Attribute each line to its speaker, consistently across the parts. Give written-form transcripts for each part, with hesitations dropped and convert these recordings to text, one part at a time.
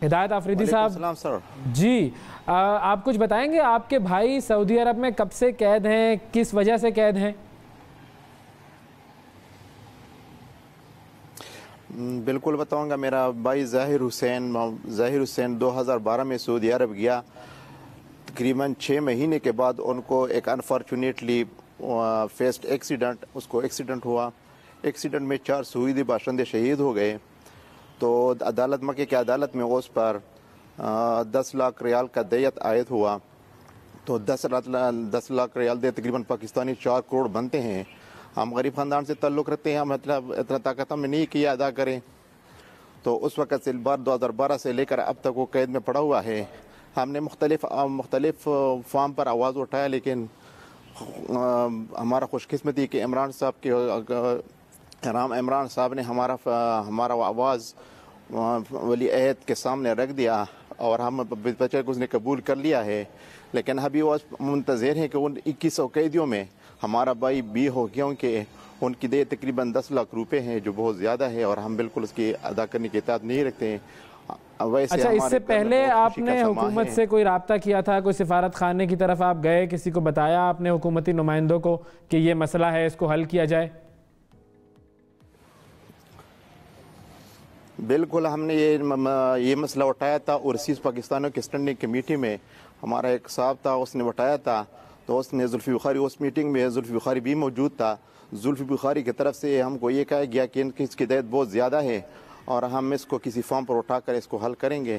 Speaker 1: हिदायत आफरीदी साहब
Speaker 2: सर
Speaker 1: जी, आप कुछ बताएंगे आपके भाई सऊदी अरब में कब से कैद हैं, किस वजह से कैद हैं?
Speaker 2: बिल्कुल बताऊंगा। मेरा भाई ज़ाहिर हुसैन 2012 में सऊदी अरब गया। तकरीबन 6 महीने के बाद उनको एक अनफॉर्चुनेटली फेस्ड एक्सीडेंट, उसको एक्सीडेंट हुआ। एक्सीडेंट में 4 सऊदी बाशिंदे शहीद हो गए। तो अदालत, मक्के की अदालत में उस पर 10 लाख रियाल का दियत आयद हुआ। तो 10 लाख रियाल दे तकरीबन पाकिस्तानी 4 करोड़ बनते हैं। हम गरीब ख़ानदान से ताल्लुक़ रखते हैं, मतलब इतना ताकत हमें नहीं किया अदा करें। तो उस वक़्त से 2012 से लेकर अब तक वो कैद में पड़ा हुआ है। हमने मुख्तलिफ फॉर्म पर आवाज़ उठाया, लेकिन हमारा खुशकिस्मती कि इमरान साहब ने हमारा आवाज़ वली अहद के सामने रख दिया और हम बच्चे को उसने कबूल कर लिया है। लेकिन अभी वो मुंतज़र हैं कि उन 2100 कैदियों में हमारा भाई भी हो, क्योंकि उनकी देय तकरीबन 10 लाख रुपए हैं, जो बहुत ज़्यादा है और हम बिल्कुल उसकी अदा करने की इताअत नहीं रखते हैं।
Speaker 1: अच्छा, इससे पहले आपने हुकूमत से कोई राब्ता किया था, कोई सिफारत खाने की तरफ आप गए, किसी को बताया आपने हुकूमती नुमाइंदों को कि ये मसला है, इसको हल किया जाए?
Speaker 2: बिल्कुल, हमने ये मसला उठाया था ओवरसीज़ पाकिस्तानियों की स्टैंडिंग कमेटी में। हमारा एक साहब था, उसने उठाया था। तो उसने जुल्फ़ी बुखारी, उस मीटिंग में जुल्फ़ी बुखारी भी मौजूद था। जुल्फ़ी बुखारी की तरफ से हमको ये कहा गया कि इसकी दायित्व बहुत ज़्यादा है और हम इसको किसी फॉर्म पर उठाकर इसको हल करेंगे।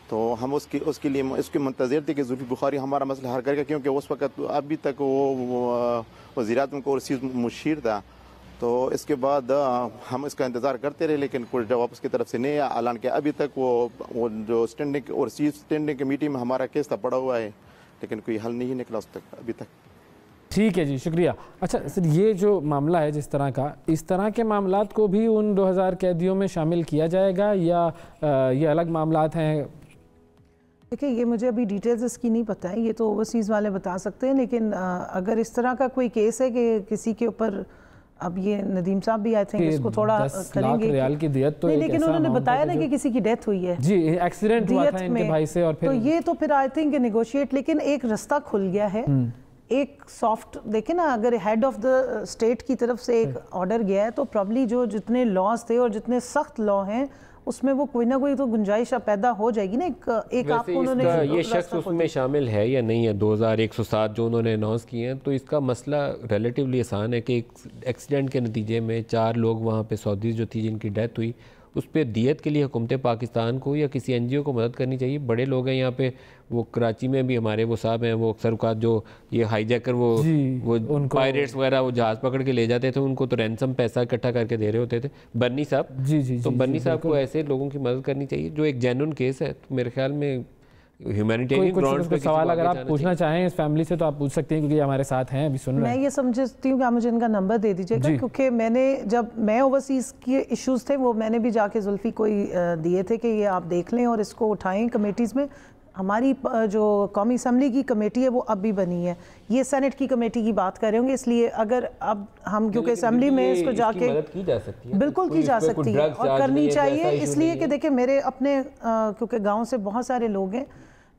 Speaker 2: तो हम उसके लिए इसकी मुंतज़र थे कि जुल्फ़ी बुखारी हमारा मसला हल करेगा, क्योंकि उस वक़्त अभी तक वो वज़ीर-ए-आज़म को ओवरसीज़ मुशीर था। तो इसके बाद हम इसका इंतज़ार करते रहे, लेकिन कोई जवाब उसकी तरफ से नहीं आया। हालांकि कि अभी तक वो जो स्टैंडिंग कमेटी में हमारा केस था पड़ा हुआ है, लेकिन कोई हल नहीं निकला उस तक अभी तक।
Speaker 1: ठीक है जी, शुक्रिया। अच्छा सर, ये जो मामला है जिस तरह का, इस तरह के मामलात को भी उन 2000 कैदियों में शामिल किया जाएगा या ये अलग मामलात हैं?
Speaker 3: देखिए, ये मुझे अभी डिटेल्स इसकी नहीं पता है, ये तो ओवरसीज़ वाले बता सकते हैं। लेकिन अगर इस तरह का कोई केस है कि किसी के ऊपर, अब ये नदीम साहब भी आई थिंक इसको थोड़ा
Speaker 1: 10 लाख रियाल की दियत तो
Speaker 3: नहीं, लेकिन उन्होंने बताया ना कि किसी की डेथ हुई है
Speaker 1: जी, एक्सीडेंट हुआ था इनके भाई से, और फिर
Speaker 3: तो ये तो फिर आई थिंक नेगोशिएट, लेकिन एक रास्ता खुल गया है। एक सॉफ्ट देखे ना, अगर हेड ऑफ द स्टेट की तरफ से एक ऑर्डर गया है तो प्रॉब्ली जो जितने लॉज थे और जितने सख्त लॉ हैं उसमें वो कोई ना कोई तो गुंजाइश पैदा हो जाएगी ना। एक आपको उन्होंने
Speaker 4: ये शख्स उसमें शामिल है या नहीं है 2107 जो उन्होंने अनाउंस किए हैं, तो इसका मसला रिलेटिवली आसान है कि एक एक्सीडेंट के नतीजे में 4 लोग वहाँ पे सऊदीज़ जो थी जिनकी डेथ हुई, उस पर दियत के लिए हुकूमत पाकिस्तान को या किसी NGO को मदद करनी चाहिए। बड़े लोग हैं यहाँ पे, वो कराची में भी हमारे वो साहब हैं, वो अक्सर औक़ात जो ये हाईजैकर वो पायरेट्स वगैरह वो जहाज़ पकड़ के ले जाते थे, उनको तो रैंसम पैसा इकट्ठा करके दे रहे होते थे, बन्नी साहब।
Speaker 1: जी,
Speaker 4: तो बन्नी साहब को ऐसे लोगों की मदद करनी चाहिए जो एक जेन्युइन केस है। तो मेरे ख्याल में ह्यूमैनिटेरियन ग्राउंड्स पे
Speaker 1: सवाल अगर आप पूछना चाहें इस फैमिली से तो आप पूछ सकते हैं, क्योंकि हमारे साथ हैं, अभी सुन रहे हैं।
Speaker 3: मैं ये समझती हूँ कि आप मुझे इनका नंबर दे दीजिएगा, क्योंकि जब मैं ओवरसीज़ के इश्यूज़ थे वो मैंने भी जाके जुल्फ़ी को ही दिए थे कि ये आप देख लें और इसको उठाएं कमेटीज़ में। हमारी जो कौमी असम्बली की कमेटी है वो अब भी बनी है, ये सेनेट की कमेटी की बात कर रहे होंगे, इसलिए अगर अब हम क्योंकि असम्बली में इसको जाके
Speaker 4: की जा सकती है,
Speaker 3: बिल्कुल की जा सकती है और करनी चाहिए। इसलिए कि देखिए मेरे अपने क्योंकि गाँव से बहुत सारे लोग हैं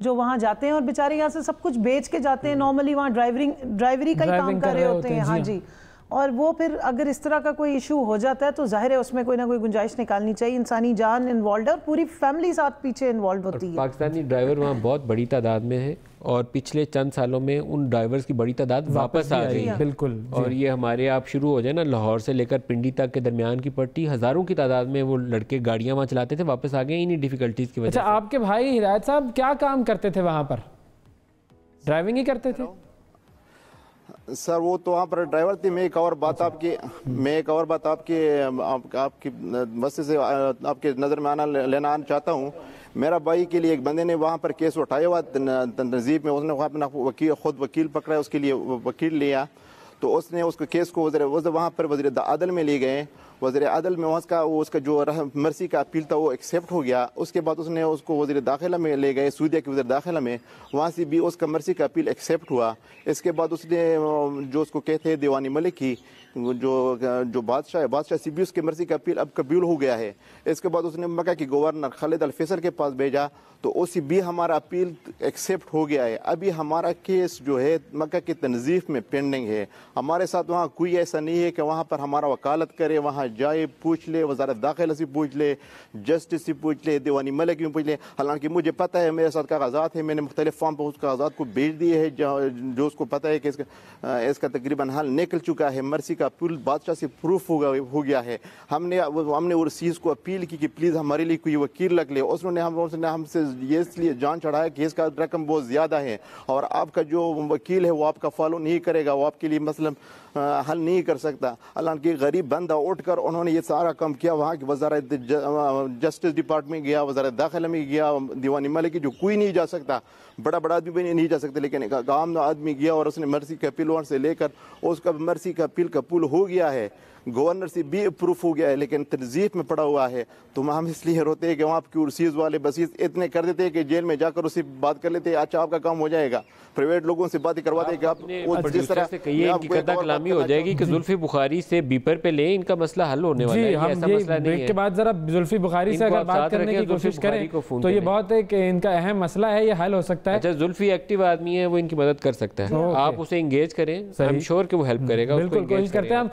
Speaker 3: जो वहाँ जाते हैं और बेचारे यहाँ से सब कुछ बेच के जाते हैं, नॉर्मली वहाँ ड्राइवरी का ही काम कर रहे होते हैं। हाँ जी, और वो फिर अगर इस तरह का कोई इशू हो जाता है तो जाहिर है उसमें कोई ना कोई गुंजाइश निकालनी चाहिए। इंसानी जान इन्वॉल्व है और पूरी फैमिली साथ पीछे इन्वॉल्व होती है।
Speaker 4: पाकिस्तानी ड्राइवर वहाँ बहुत बड़ी तादाद में है और पिछले चंद सालों में उन ड्राइवर्स की बड़ी तादाद वापस आ गई है।
Speaker 1: बिल्कुल।
Speaker 4: और ये हमारे आप शुरू हो जाए ना, लाहौर से लेकर पिंडी तक के दरमियान की पट्टी, हज़ारों की तादाद में वो लड़के गाड़ियाँ वहाँ चलाते थे, वापस आ गए इन्हीं डिफिकल्टीज़ की वजह से।
Speaker 1: अच्छा, आपके भाई हिदायत साहब क्या काम करते थे वहाँ पर? ड्राइविंग ही करते थे
Speaker 2: सर? वो तो वहाँ पर ड्राइवर थे। मैं एक और बात आपकी वजह से आपके नज़र में लेना चाहता हूँ। मेरा भाई के लिए एक बंदे ने वहाँ पर केस उठाया हुआ तंजीब में, उसने अपना खुद वकील पकड़ा, उसके लिए वकील लिया, तो उसने उसके केस को वहाँ पर वज़ीर आदल में ले गए। वज़ीर अदल में उसका जो मर्सी का अपील था वो एक्सेप्ट हो गया। उसके बाद उसने उसको वज़ीर दाखिला में ले गए, सऊदीया के वज़ीर दाखिला में, वहाँ से भी उसका मर्सी का अपील एक्सेप्ट हुआ। इसके बाद उसने जो उसको कहते हैं दीवानी मलिक की जो बादशाह से भी उसके मर्सी का अपील अब कबूल हो गया है। इसके बाद उसने मक्का के गवर्नर खालिद अल फैसल के पास भेजा, तो उसी भी हमारा अपील एक्सेप्ट हो गया है। अभी हमारा केस जो है मक्का की तनज़ीफ़ में पेंडिंग है। हमारे साथ वहाँ कोई ऐसा नहीं है कि वहाँ पर हमारा वकालत करे, वहाँ जाए पूछ ले, वज़ारत दाखिला से पूछ ले, जस्टिस से पूछ ले, दीवानी मलिक में पूछ ले। हालांकि मुझे पता है मेरे साथ कागजात है, मैंने मुख्तलिफ फॉर्म पर उस कागजात को भेज दिए है, जो उसको पता है कि इसका तकरीबन हल निकल चुका है। मर्सी का अपील बादशाह से प्रूफ हो गया है। हमने ओवरसीज़ को अपील की कि प्लीज़ हमारे लिए कोई वकील लग ले। उसने हमसे ये इसलिए जान चढ़ाया कि इसका रकम बहुत ज़्यादा है और आपका जो वकील है वो आपका फॉलो नहीं करेगा, वो आपके लिए मसला हल नहीं कर सकता। हालांकि गरीब बंदा उठ कर उन्होंने ये सारा काम किया। वहाँ की वज़ारत जस्टिस डिपार्टमेंट गया, वज़ारत दाखिला में गया, दीवानी मलिक की जो कोई नहीं जा सकता, बड़ा आदमी भी नहीं जा सकता, लेकिन एक आम आदमी गया और उसने मर्सी का अपील वहाँ से लेकर उसका मर्सी का अपील कबूल हो गया है। गवर्नर से भी अप्रूव हो गया है, लेकिन तनज़ीफ़ में पड़ा हुआ है। तो हम इसलिए रोते हैं कि वहाँ की ओवरसीज़ वाले बस इतने कर देते हैं कि जेल में जाकर उससे बात कर लेते हैं, अच्छा आपका काम हो जाएगा। प्राइवेट लोगों से बातें करवाते हैं कि आप जिस तरह से
Speaker 4: कहिए इनकी कदा कलामी हो जाएगी कि जुल्फी बुखारी से बीपर पे ले, इनका मसला हल होने वाला है। ऐसा मसला नहीं है।
Speaker 1: के बाद जरा जुल्फी बुखारी से अगर बात करने की कोशिश करें तो ये बहुत एक इनका अहम मसला है, ये हल हो सकता है।
Speaker 4: अच्छा, जुल्फी एक्टिव आदमी है, वो इनकी मदद कर सकता है, आप उसे इंगेज करें, आई एम श्योर कि वो हेल्प करेगा।
Speaker 1: बिल्कुल कोशिश करते हैं हम।